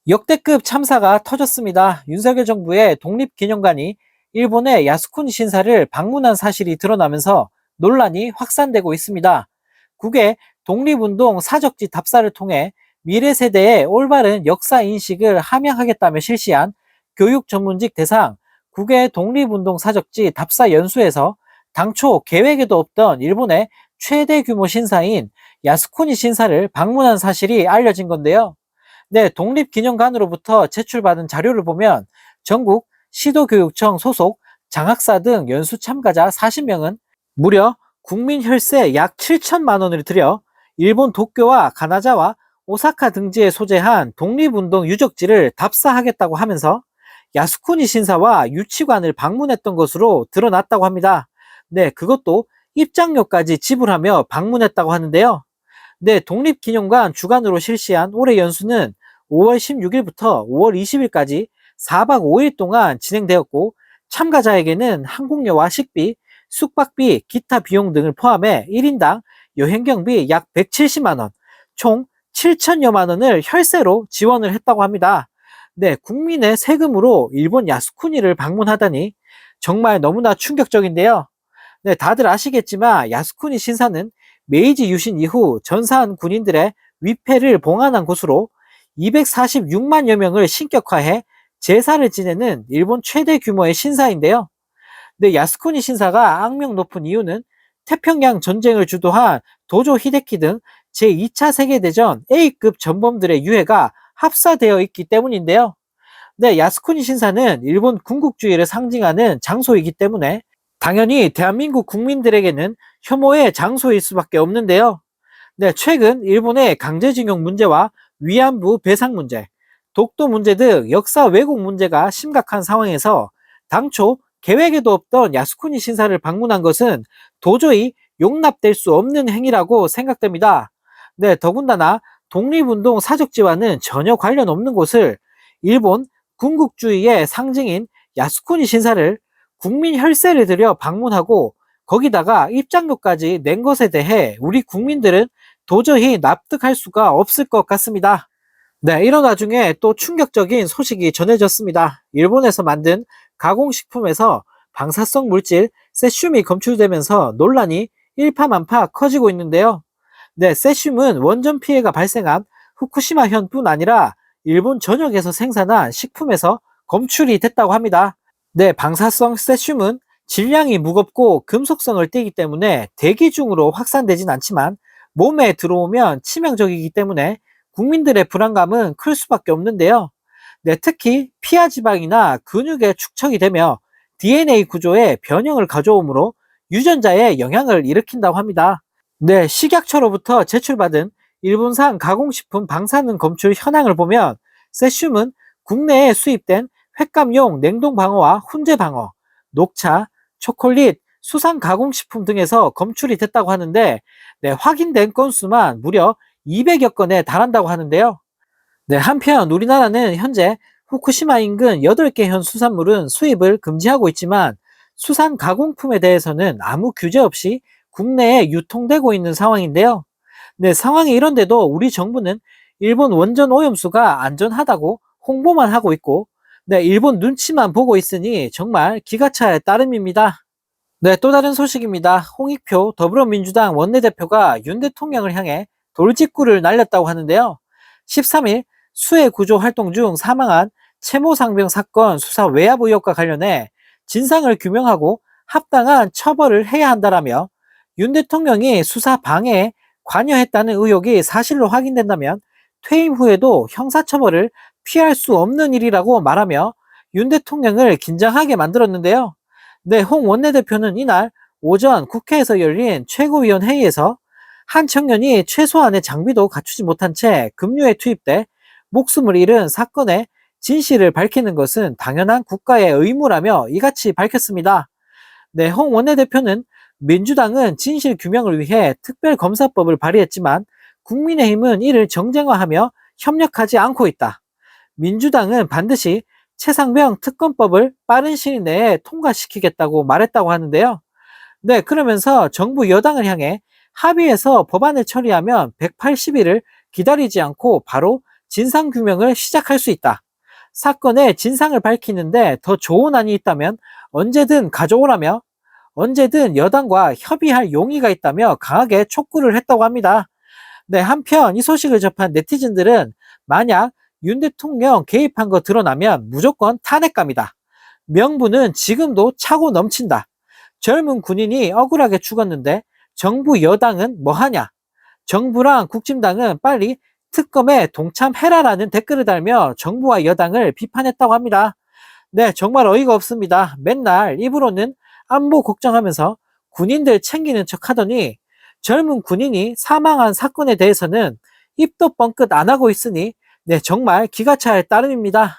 역대급 참사가 터졌습니다. 윤석열 정부의 독립기념관이 일본의 야스쿠니 신사를 방문한 사실이 드러나면서 논란이 확산되고 있습니다. 국외 독립운동 사적지 답사를 통해 미래 세대의 올바른 역사 인식을 함양하겠다며 실시한 교육 전문직 대상 국외 독립운동 사적지 답사 연수에서 당초 계획에도 없던 일본의 최대 규모 신사인 야스쿠니 신사를 방문한 사실이 알려진 건데요. 네, 독립기념관으로부터 제출받은 자료를 보면 전국 시도교육청 소속 장학사 등 연수 참가자 40명은 무려 국민 혈세 약 7천만 원을 들여 일본 도쿄와 가나자와 오사카 등지에 소재한 독립운동 유적지를 답사하겠다고 하면서 야스쿠니 신사와 유치관을 방문했던 것으로 드러났다고 합니다. 네, 그것도 입장료까지 지불하며 방문했다고 하는데요. 네, 독립기념관 주관으로 실시한 올해 연수는 5월 16일부터 5월 20일까지 4박 5일 동안 진행되었고, 참가자에게는 항공료와 식비, 숙박비, 기타 비용 등을 포함해 1인당 여행경비 약 170만 원, 총 7천여만 원을 혈세로 지원을 했다고 합니다. 네, 국민의 세금으로 일본 야스쿠니를 방문하다니 정말 너무나 충격적인데요. 네, 다들 아시겠지만 야스쿠니 신사는 메이지 유신 이후 전사한 군인들의 위패를 봉안한 곳으로 246만여 명을 신격화해 제사를 지내는 일본 최대 규모의 신사인데요. 네, 야스쿠니 신사가 악명 높은 이유는 태평양 전쟁을 주도한 도조 히데키 등 제2차 세계대전 A급 전범들의 유해가 합사되어 있기 때문인데요. 네, 야스쿠니 신사는 일본 군국주의를 상징하는 장소이기 때문에 당연히 대한민국 국민들에게는 혐오의 장소일 수밖에 없는데요. 네, 최근 일본의 강제징용 문제와 위안부 배상 문제, 독도 문제 등 역사 왜곡 문제가 심각한 상황에서 당초 계획에도 없던 야스쿠니 신사를 방문한 것은 도저히 용납될 수 없는 행위라고 생각됩니다. 네, 더군다나 독립운동 사적지와는 전혀 관련 없는 곳을 일본 군국주의의 상징인 야스쿠니 신사를 국민 혈세를 들여 방문하고 거기다가 입장료까지 낸 것에 대해 우리 국민들은 도저히 납득할 수가 없을 것 같습니다. 네, 이런 와중에 또 충격적인 소식이 전해졌습니다. 일본에서 만든 가공식품에서 방사성 물질 세슘이 검출되면서 논란이 일파만파 커지고 있는데요. 네, 세슘은 원전 피해가 발생한 후쿠시마현뿐 아니라 일본 전역에서 생산한 식품에서 검출이 됐다고 합니다. 네, 방사성 세슘은 질량이 무겁고 금속성을 띠기 때문에 대기 중으로 확산되진 않지만 몸에 들어오면 치명적이기 때문에 국민들의 불안감은 클 수밖에 없는데요. 네, 특히 피하 지방이나 근육에 축적이 되며 DNA 구조에 변형을 가져오므로 유전자에 영향을 일으킨다고 합니다. 네, 식약처로부터 제출받은 일본산 가공식품 방사능 검출 현황을 보면 세슘은 국내에 수입된 횟감용 냉동 방어와 훈제 방어, 녹차, 초콜릿, 수산 가공식품 등에서 검출이 됐다고 하는데 네, 확인된 건수만 무려 200여 건에 달한다고 하는데요. 네, 한편 우리나라는 현재 후쿠시마 인근 8개 현 수산물은 수입을 금지하고 있지만 수산 가공품에 대해서는 아무 규제 없이 국내에 유통되고 있는 상황인데요. 네, 상황이 이런데도 우리 정부는 일본 원전 오염수가 안전하다고 홍보만 하고 있고 네, 일본 눈치만 보고 있으니 정말 기가차의 따름입니다. 네, 또 다른 소식입니다. 홍익표 더불어민주당 원내대표가 윤 대통령을 향해 돌직구를 날렸다고 하는데요. 13일 수해 구조 활동 중 사망한 채모 상병 사건 수사 외압 의혹과 관련해 진상을 규명하고 합당한 처벌을 해야 한다라며 윤 대통령이 수사 방해에 관여했다는 의혹이 사실로 확인된다면 퇴임 후에도 형사처벌을 피할 수 없는 일이라고 말하며 윤 대통령을 긴장하게 만들었는데요. 네, 홍 원내대표는 이날 오전 국회에서 열린 최고위원 회의에서 한 청년이 최소한의 장비도 갖추지 못한 채 급류에 투입돼 목숨을 잃은 사건의 진실을 밝히는 것은 당연한 국가의 의무라며 이같이 밝혔습니다. 네, 홍 원내대표는 민주당은 진실 규명을 위해 특별검사법을 발의했지만 국민의힘은 이를 정쟁화하며 협력하지 않고 있다. 민주당은 반드시 최상병 특검법을 빠른 시일 내에 통과시키겠다고 말했다고 하는데요. 네, 그러면서 정부 여당을 향해 합의해서 법안을 처리하면 180일을 기다리지 않고 바로 진상규명을 시작할 수 있다. 사건의 진상을 밝히는데 더 좋은 안이 있다면 언제든 가져오라며 언제든 여당과 협의할 용의가 있다며 강하게 촉구를 했다고 합니다. 네, 한편 이 소식을 접한 네티즌들은 만약 윤 대통령 개입한 거 드러나면 무조건 탄핵감이다. 명분은 지금도 차고 넘친다. 젊은 군인이 억울하게 죽었는데 정부 여당은 뭐하냐? 정부랑 국진당은 빨리 특검에 동참해라라는 댓글을 달며 정부와 여당을 비판했다고 합니다. 네, 정말 어이가 없습니다. 맨날 입으로는 안보 걱정하면서 군인들 챙기는 척 하더니 젊은 군인이 사망한 사건에 대해서는 입도 뻥끗 안 하고 있으니 네, 정말 기가 차일 따름입니다.